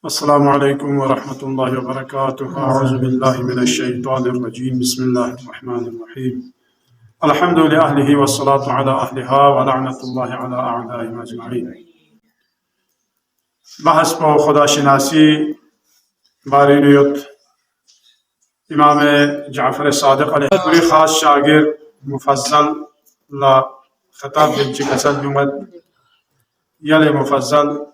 السلام عليكم ورحمة الله وبركاته. أعوذ بالله من الشيطان الرجيم. بسم الله الرحمن الرحيم. الحمد لأهله والصلاة على أهلها ولعنة الله على أعدائهم أجمعين. بحث با خداشناسی بارینیت امام جعفر صادق علیه پوری خاص شاگرد مفضل لا خطاب بنچی کسل بیمد یل مفضل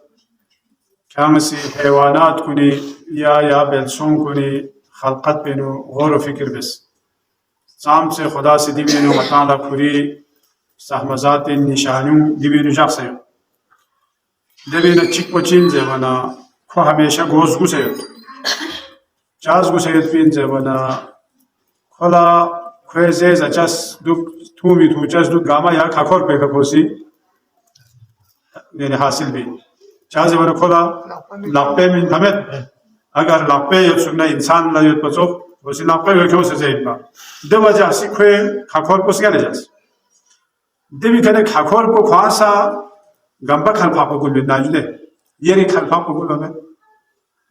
كامسي حيوانات كوني يا بلسون كوني خلقت بينو غور و فكر بس سام سے خدا سے دی بينو مطالعہ پوری سہمزات نشانیوں دی بينو شخص دی بينو چیک پچین زمانا خو ہمیشہ گوز گسیت چاز گسیت پین زمانا خلا خوزه زچاس دو تومی تو چاس دو گاما یا کھاکور پہ کھوسی یعنی حاصل بھی چاز ورا خدا لاپے من تمت اگر لاپے یسنا انسان لا یت پسو وسی لاپے کیوں سے زیبا د وجہ سے کھے کھاکور پس گنے جاس دیوی کنے کھاکور کو خاصا گمبا کھل پاپو گل ناجلے یری کھل پاپو گل میں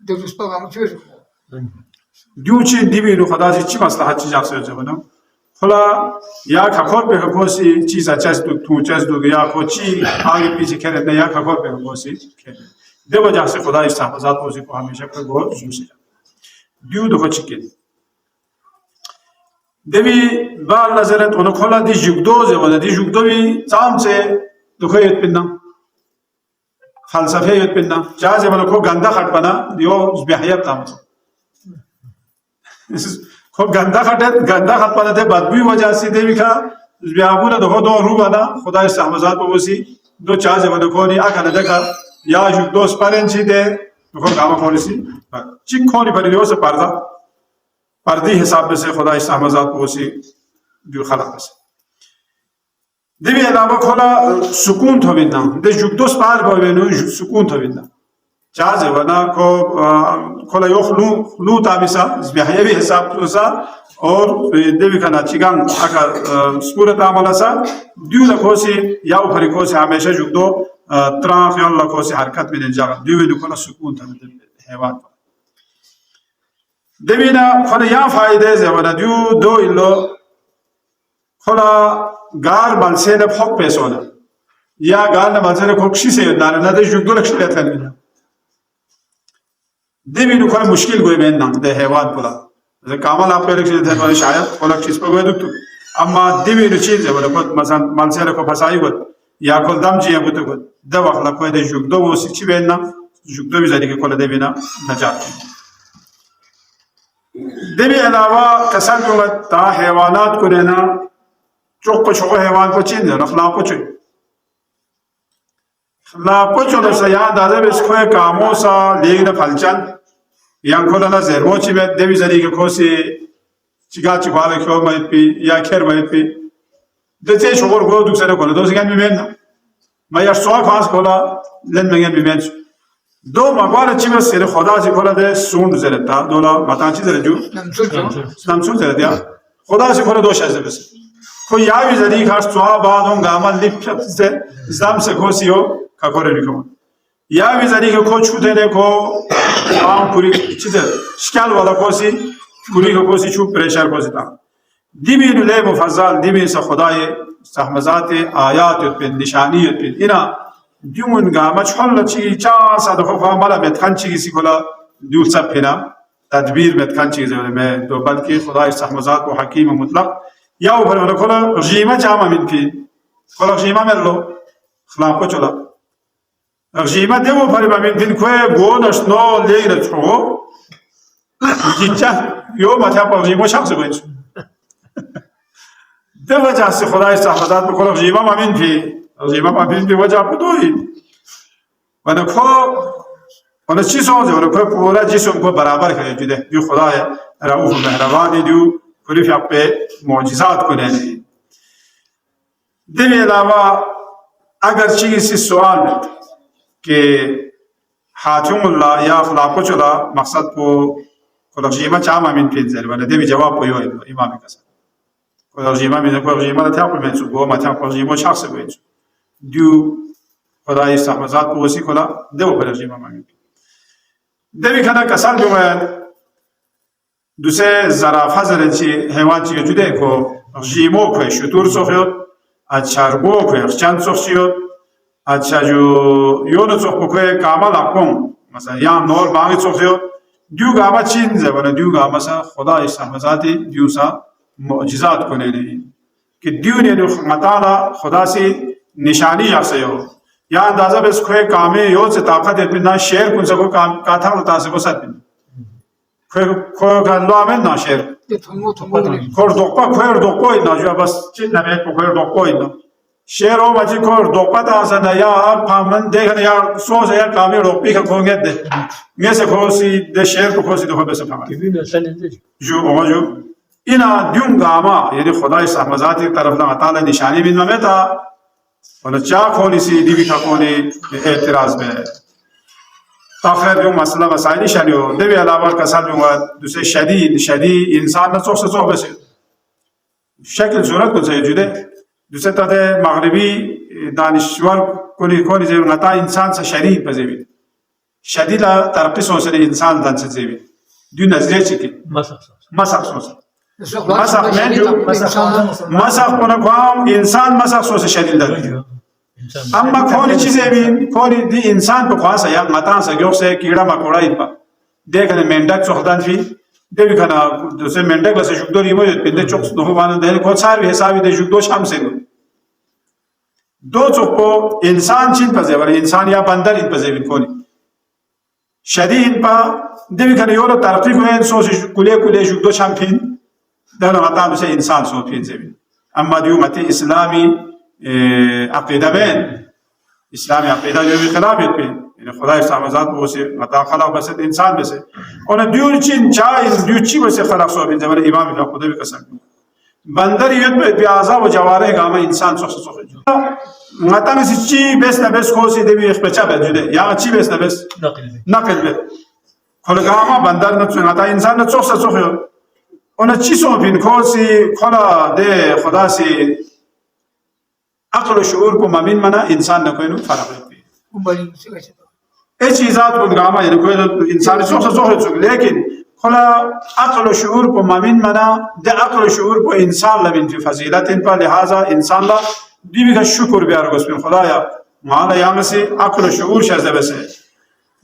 دوست پاگام چیز دیوچی دیوی رو خدا سے چی مصلحت چیز اکثر جبنا خلا یا کھاکور پہ کوسی چیز اچاس تو چاس دو یا کو چی آگے پیچھے کھڑے نہ یا کھاکور پہ کوسی دے وجہ سے خدا اس حفاظت کوسی کو ہمیشہ کو گور جوسی دیو دو چکے دیوی با نظرت اون کھلا دی جگدو ز ولا دی جگدو بھی تام سے دکھیت پنا فلسفه یت پنا جاز ولا کو گندا خٹ پنا دیو بہیت تام خو گندا خط پانا تے بدبوی وجہ سے دیوی کا بیابولا دو دو رو بنا خدا سہمزات بوسی دو چاز ون کونی اکن دکا یا جو دو سپارنچی دے خو گاما کونسی چیک کونی پریو سے پردی حساب سے خدا سہمزات بوسی جو خلق سے دیوی علاوہ کھولا سکون تھو بنا دے جو دو سپار بوینو سکون تھو بنا چاز ونا کو کھولا یو خلو تابسا بہیہ بھی حساب توسا اور دیوی کنا چیگان اکا سپورت عمل سا دیو لکھوسی یا اوپری کوسی ہمیشہ جو دو تران خیال لکھوسی حرکت میں جاگا دیوی نو کھولا سکون تھا حیوان دیوی نا کھولا یا فائدے زیونا دیو دو اللو کھولا گار ملسے نا پھوک پیسونا یا گار نا ملسے نا کھوکشی سے دانا نا دے جو دو لکشی لیتا ہے دیوی نو کھولا مشکل گوئی میں نام دے حیوان پولا کامل آپ پیرک سے دھر شاید کھولا کس پر گوئی دکتو اما دیوی نو چیز ہے ولی خود مثلا منسے رکھو پھسائی گوئی یا کھول دم چیئے گوئی گوئی دے وقت لکھوئی دے جگدو وہ سچی بین نا جگدو بھی ذریعے کھولا دیوی نا نجات دیوی علاوہ کسان کو تا حیوانات کو دینا چوک کو چوکو حیوان کو چین دے نخلا کو چوئی خلا کو چولا سا یہاں دادے بس کھوئے کامو سا لیگ نا پھلچان یان کھولا نا زیر موچی میں دیوی ذریعے کھوسی چگا چکوالا کھو مہید پی یا کھیر مہید پی دیتے شکر گو دوک سنے کھولا دو سگن بھی نا میں یا سوا خواست کھولا لن منگن بھی مین دو مقوالا چی بس سیر خدا سے کھولا دے سون زرتا دولا مطان چی زرد جو نمسون زرد یا خدا سے کھولا دو شایز بس کھو یاوی ذریعے خواست سوا بعد ہوں گاما لپ سے اسلام سے کھوسی ہو کھوڑے نکھو یا بھی ذریعے کو چھو دینے کو آم پوری چیزیں شکل والا کوسی پوری کو کوسی چھو پریشر کوسی تا دیمی نلے مفضل دیمی سا خدای سہمزات آیات پین نشانیت پین اینا دیون گا مچھول چی چا سا دخو خواہ مالا متخن چی کسی کلا دیو سب پینا تدبیر متخن چی کسی میں دو بلکہ خدای سہمزات کو حکیم مطلق یا اوپر والا کلا رجیمہ چاما من پین کلا رجیمہ مر لو خلاف کو چلا رجیمہ دیو پر بامین پین کوئی گونش نو لیگ رچھو جیچا یو ماتھا پر رجیمہ شخص گوینچ دے وجہ سے خدای صحبتات پر کھولا رجیمہ مامین پی رجیمہ مامین پی وجہ پر دوئی ونہ کھو ونہ چیز ہوں ونہ کھو پورا جسم کو برابر کرے جو دے جو خدای رعوف مہربانی دیو پوری فی آپ پہ معجزات کو لینے دے علاوہ اگر چیز سے سوال کہ حاتم اللہ یا خلاف کو چلا مقصد کو رجیمہ چاہم امین پین زیر والا دے بھی جواب کوئی ہوئی امام کسا رجیمہ میں کوئی رجیمہ تھا پر میں گو ماتھا پر رجیمہ شخص سے گوئی دیو خدای صحبزات کو وسی کھولا دیو پر رجیمہ امین دبی کنه کسان بیومد دوسه زرافه زرنچی حیوان چی جوده کو جیمو کو شطور سوخیود اچارگو کو چند سوخیود اچاجو یونو سوخ کو کامل اقوم مثلا یام نور باقی سوخیود دیو گاما چین زبانه دیو گاما سا خدا استحمزاتی دیو سا معجزات کنه نہیں کہ دیو نے مطالعہ خدا سے نشانی یافته یو یا اندازه بس کوئی کامه یو سے طاقت اتنا شیر کن سکو کا تھا ہوتا سکو سات کوئی گندو آمد نا شیر کور دوپا کوئی دوپا اینا جو بس چین نمیت کو کوئی دوپا اینا شیر او مجی کور دوپا تا آسان یا پامن دیکھنے یا سوز یا کامی روپی کا کونگیت دے میں سے کھوسی دے شیر کو کھوسی دے بس پامن جو اینا دیون گاما یعنی خدای سحمزاتی طرف اللہ تعالی نشانی بین ممیتا اور چاہ کھونی سی دیوی کا کھونی اعتراض میں تاخیر جو مسئلہ مسائلی شانیو دیوی علاوہ کسان جو دوسرے شدید انسان نہ چوک سے چوک بسے شکل صورت کو سے جدے دوسرے تاتے مغربی دانشور کونی زیور غطا انسان سے شدید بزیوی شدید ترقی سوسے انسان دان سے زیوی دیو نظریہ چکی مسخ سوسے مسخ میں جو مسخ کنکوام انسان مسخ سوسے شدید دار اما کونی چیزیں بھی کونی دی انسان کو خواص ہے یا مطان سے گیوک سے کیڑا مکوڑا ایپا دیکھنے مینڈک سوخدان فی دے بھی کھنا دوسرے مینڈک لسے شکدو ریمو جت پندے چوک دو بانا دینے کون سار بھی حسابی دے شکدو شام سے دو چوک کو انسان چین پزے ولی انسان یا بندر ان پزے بھی کونی شدید پا دے بھی کھنا یولو ترقی کو ہیں سو سے کلے شکدو شام پھین دہنو مطان سے انسان سو پھین سے بھی اما دیو متی اسلامی عقیدہ بین اسلامی عقیدہ جو بھی خلافیت پہ یعنی خدا استعمازات وہ سے مطا خلق بسد انسان بسے اور دیو چین چاہیز دیو چی بسے خلق سو بین زمان امام اللہ خدا بھی قسم بندر یوت پہ بیعضا و جوارے گاما انسان سوخ سوخ جو مطا میں سے چی بیس نبیس خوصی دیوی اخبچہ بید جدے یا چی بیس نبیس نقل بید کھل گاما بندر نتسو مطا انسان نت سوخ سوخ جو انہ چی سو بین خوصی کھلا دے خدا سے عقل و شعور کو ممین منا انسان نہ کوئی فرق ہے اے چیزات کو گراما یعنی کوئی انسان سوخ سے سوخ چک لیکن کھلا عقل و شعور کو ممین منا دے عقل و شعور کو انسان لمن فی فضیلت ان پر لہذا انسان لا دیوی کا شکر بیار گس میں خدایا مالا یام سے عقل و شعور شہزہ بسے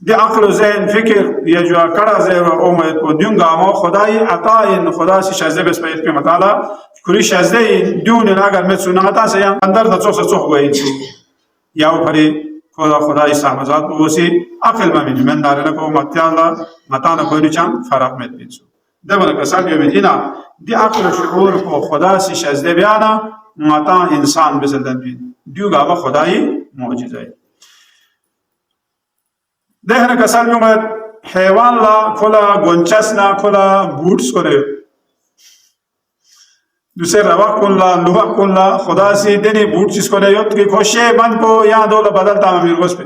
دے عقل و ذہن فکر یا جو کڑا زیر و اومد کو دیون گاما خدای عطائن خدا سے شہزہ بس پیت پہ مطالعہ کلی شہزہ دیون اگر میں سناتا سے اندر دا چوک سے چوک گئی یا پھری خدای سامزات وہ سی عقل من دارنا کو متیالا متانا کوئی نچان فرق میں بینسو دبنا کسال جو مدینہ دی عقل و شعور کو خدا سے شہزہ بیانا متا انسان بسلدن بین دیو گاما خدای معجزہ ہے دیکھنا کسال جو مد حیوان لا کھلا گنچس نا کھلا بوٹس کرے دوسرے روا کن لا لوہا کن لا خدا سے دینی بوٹ چیز کو نیوت کہ خوشے من کو یہاں دولا بدلتا ہم امیر گوش پہ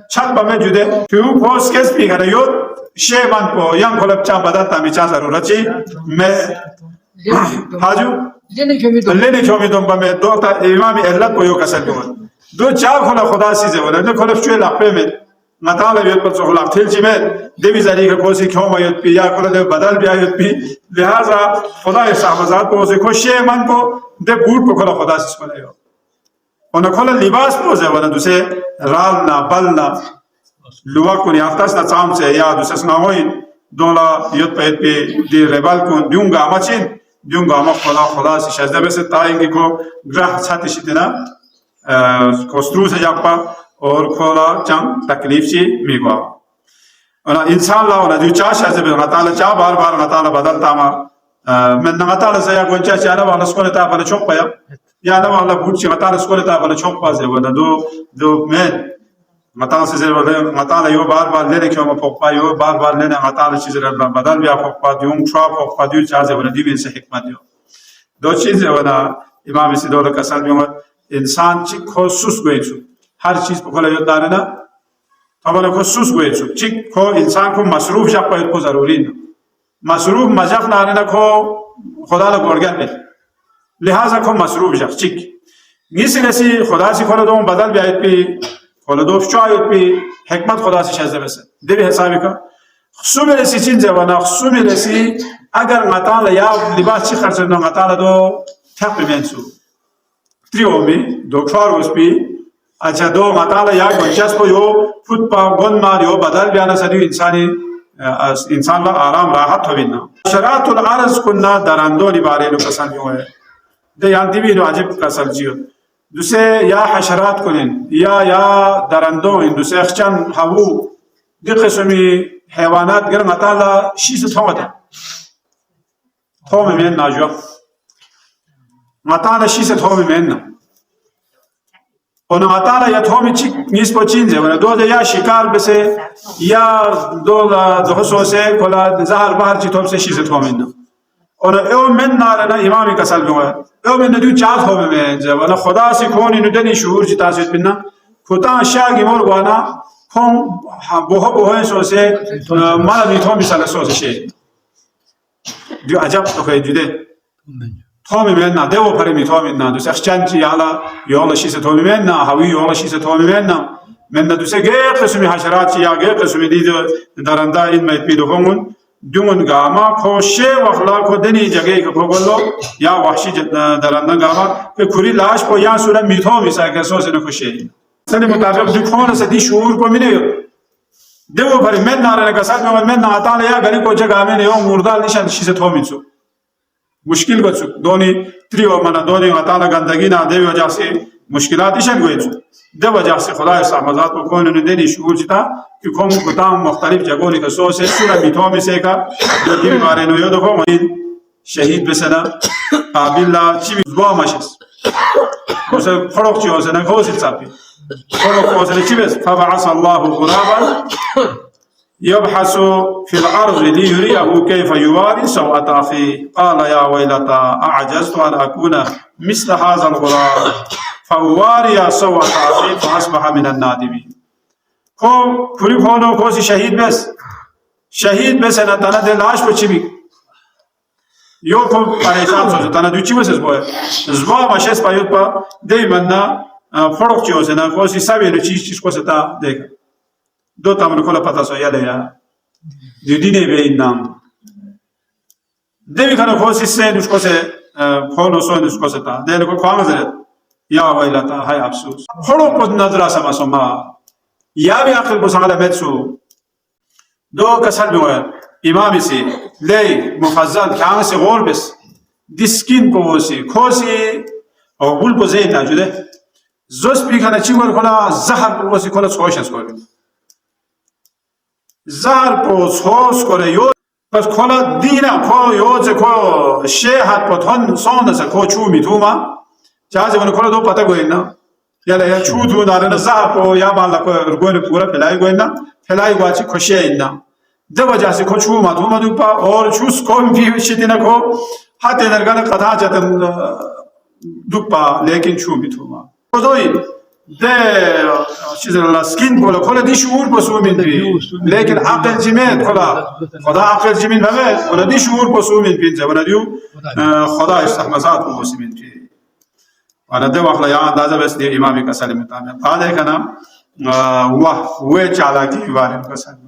چھت پا میں جدے کیوں خوش کس پی گا نیوت شے من کو یہاں کھلپ چاہ بدلتا ہمیں چاہ ضرورت چی میں حاجو لینے کیومی دن پا میں دوتا امام اہلت کو یو کسل دون دو چاہ کھلا خدا سی سے بولا کھلپ چوئے لقبے میں مطالعہ بیت پر سوخ لاکھتیل چی میں دیوی زری کا کوسی کیوں میت پی یا کھلا دے بدل بی آیت پی لہذا خدا صحابزات کو اسے خوشی من کو دے بوٹ کو کھلا خدا سے سکنے ہو انہا کھلا لباس پوزے وانا دوسے رالنا بلنا لوا کو نیافتاس نا چام سے یا دوسے سناوئین دولا یت پیت پی دی ریبال کن دیونگا آما چین دیونگا آما خدا سے شجدہ بے سے تائنگی کو گرہ چھاتی شیطنا کسترو سے جاپا اور کھولا چند تکلیف چی میگوا انسان لا جو چاہ شہزہ بھی غطالہ چاہ بار بار غطالہ بدلتا ما من غطالہ سے یا گونچہ چاہ نوا اللہ سکولے تا بنا چوک پایا یا نوا اللہ بھوٹ چی غطالہ سکولے تا بنا چوک پا سے ولا دو مین غطالہ سے زیر غطالہ یو بار بار لینے کیوں ما پوک پا یو بار بار لینے غطالہ چیز رہا بدل بیا پوک پا دیون شوا پوک پا دیو چاہ سے ولا دیوین سے حکمت دیو دو چیز ولا امام اسی دولہ کسان بیومد انسان چی خصوص گوئی چھو ہر چیز پہ کھولا یود دارے نا تو خصوص گوئی چھو چک کھو انسان کو مصروف جب پہ کو ضروری نا مصروف مجف نارے نا کھو خدا لگ گوڑ گیا میں لہذا کھو مصروف جب چک نیسی نیسی خدا سی کھولا دوں بدل بھی آیت پہ حالا دوست شاید بی حکمت خدا سے شزده بسه دیوی حسابی که خصومی رسی چین جوانا خصومی رسی اگر غطالا یا لباس چی خرچه نو غطالا دو تقبی منسو تریومی دو کفاروس بی اچھا دو غطالا یا گنچس پو یو فوت پا گن مار یو بدل بیانا سدیو انسان لا آرام راحت ہو بینا شرات العرض کننا درندونی بارے نو کسان یو ہے ده یان دیوی نو عجب کسان جیو دوسه یا حشرات کنین یا درندون دوسه اخچان هاو دی قسمی حیوانات گر مطالا شیز توم ده توم من ناجوا مطالا شیز توم من اون مطالا یا تومی چی نیست با چینزه ولی دو ده یا شکار بسه یا دو خصوصه کلا زهر بهر چی توم سه شیز توم من اون او من نارنا امامی کسل بیوه او من ندیو چاط هو من ولی خدا سی کونی ندنی شعور چی تاسیت بنا کتا شاگی مور وانا کون بوه سوسه مالا میتوم بیسال سوسه شی دیو عجب تو خیلی دیده تومی من نه دیو پری میتوم نه دوست اخچنچی یالا شیس تومی من نه هوی یالا شیس تومی من نه من دوست گه قسمی حشرات یا گه قسمی دیده درنده این میت بیدو همون دون گاما کوشه وخلا کو دنی جگه کو بولو یا وحشی درنده گاما که کوری لاش پو یا سورا میتو میسا که سوسه نکوشه سن مطابق دکان سے دی شعور کو ملے دیو پر من نارے کا ساتھ میں ناتا یا گلی کو جگہ میں یو مردال نشان شیزه تو میچو مشکل کو دونی تریو منا دونی عطا گندگی نہ دیو وجہ سے مشکلات نشان ہوئے دو وجہ سے خدا سامزات کو کون نے دینی شعور جتا کہ قوم کو تام مختلف جگہوں کے سو سے سورہ میتو میں سے کا دی بارے نو یو دو شهید بسنا قابل لا چی دوا ماشس مثلا فرق چی واسه نگوزی تصابی فرق واسه چی بس فبعث الله غرابا يبحث في الأرض ليريه كيف يواري سوءة أخيه قال يا ويلتى أعجزت أن أكون مثل هذا الغراب فأواري سوءة أخيه فأصبح من النادمين کو پوری فونو کوسی شهید بس أنا تنا دلاش بچی یو کو پریشان سوزه تنا دوچی مسز بوه زوا ماشس پایوت پا دی مننا فرق چیوزه نا کوسی سبی نو چیز کوسه تا دیگه دو تامن کولا پتا سو یاله یا دیدینه به این نام دیگه کنه کوسی سه نوش کوسه فونو سو نوش کوسه تا دیگه کو کام زره یا ویلاتا های افسوس فرق کو نظر سما سما یا بی عقل بساله متسو دو کسل بوه امامی سی لی مفضل کام سی غور بس دیسکین پوسی کوسی او بول پوزه نجوده زوس بیکنه چی ور کلا زهر پوسی کلا سوشش کنه زهر پوس خوش کنه یو پس کلا دینا کو یوز کو شهر پتون سون از کو چو میتوما جازه ون کلا دو پتا گوینا یا چو تو دارن زهر پو یا بالا کو گوین پورا پلای گوینا پلای واچی خوشه اینا دو وجہ سے کچھ ہوا تو مدو پا اور چوس کون بھی شدی نہ کو ہاتھ درگاہ قطع جتن دوپا لیکن چو بھی تو ما دوی ده چیز الله سکین کولا کولا دی شعور پسو من پی لیکن عقل جمید کولا خدا عقل جمید نمید کولا دی شعور پسو من پی جب ندیو خدا استحمزات پسو من پی وانا ده وقت یا اندازه بس دی امامی کا سلیم تامین قاله کنا وه چالاکی بارے کا سلیم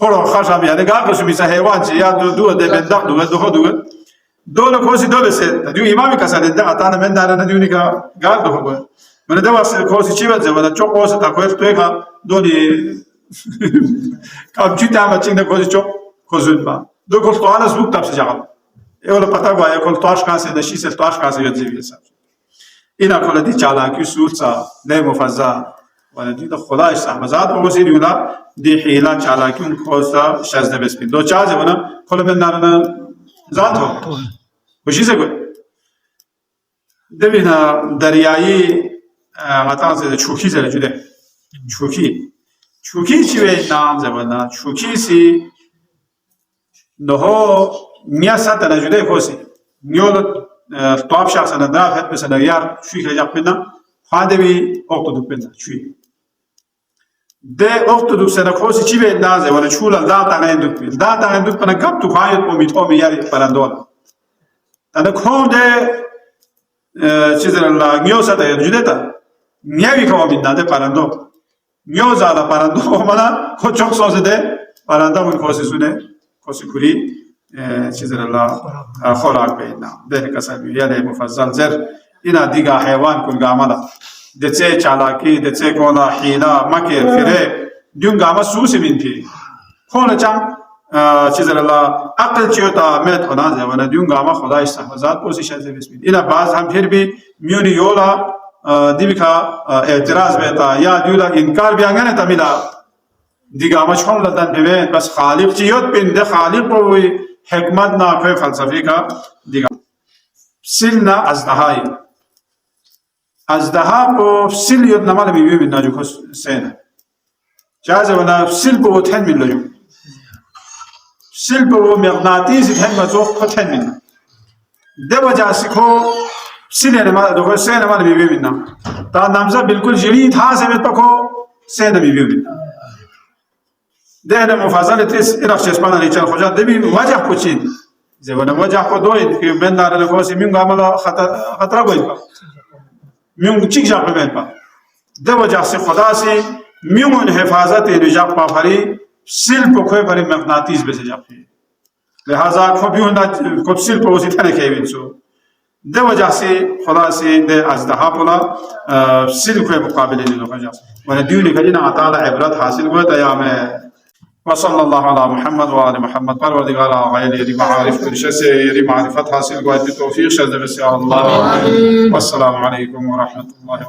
فرق خشب يعني قاعد بس بيسا حيوان شيء يا دو ده بندق دو لكوسي دو بس دو إمامي كسر ده أتانا من دارنا نديوني كا قاعد دو من ده بس كوسي شيء بس ولا شو كوسي تاكوير تويكا دوني كم شيء تعمل شيء ده كوسي شو كوزون با دو كل طوال سبوك تابس جاكم ولا پتا گویا كل طاش كاسه ده شيء طاش كاسه يجزي بيسا إنا كل دي چالاكي سورسا نه مفزع ولی دیگه خدایش سحمزاد و وزیری ولا دی حیلا چالاکیون کوسا شازده بسپید دو چازه ونا کل بندارنا زاد هو وشی سکوی دبینا دریایی مطمئن چوکی زده جده چوکی چوکی چی به نام زبانه چوکی سی نه نیاست نجوده کوسی نیول طاب شخص نداره هد مثلا یار شوی که جاب بنا خانده بی وقت دو بنا شوی ده وقت دو سر کوسی چی به نام زبانه چولا داد تنگ دو بنا داد تنگ دو بنا کم تو خواهید امیدوار میاری پرندول تنها کنده چیز را نیاست نجوده تا نیاوی که امیدنده پرندو نیاز آلا پرندو مانا خود چوک سازه ده پرنده من کوسی سونه کوسی کوری چیز را خوراک بینا ده کسب یاله مفضل زر اینا دیگه حیوان کل گاملا دچه چالاکی دچه کونا حیلا مکر فره دیون گاما سوسی بینتی خونه چند چیز را عقل چیوتا میت خدا زبانه دیون گاما خدایش سحوزات کوشش از بسمید اینا باز هم پھر بھی میونی یولا دیبکا اعتراض بیتا یا دیولا انکار بیانگانه تمیلا دیگه ما چون لدن ببین بس خالق چیوت بنده خالق بوی حکمت نا کوئی فلسفی کا دیگه سیل نا ازدها کو سیل یوت نمال بیبی من ناجو کس سینه جازه ونا سیل بو تن من لجو سیل بو مغناطیسی تن مزوخ کو تن من ده وجه سکو سیل نمال دو سینه نمال بیبی من تا نمزه بالکل جری تھا سمیت پکو سینه بیبی من ده مفاصل تیس ایرخ چشمانا نیچان خوشا دبی وجه پوچید زبان وجه کو دوید که من داره نکوسی میون گاملا خطره باید با میون چیک جاق ببین با ده وجه سی خدا سی میون حفاظت نجاق پافری سیل پو کوئی پری مغناطیس بسی جاقی لہذا کب سیل پو اسی تنه که بینسو ده وجه سی خدا سی ده ازدها پولا سیل کوئی مقابلی نیلو خجا و دیونی کجینا عطالا عبرت حاصل گوه تیام وصلى الله على محمد وعلى محمد پروردگار آقای یری معارف کرشس یری معرفت حاصل گوه توفیق شده بسیار الله والسلام علیکم ورحمة الله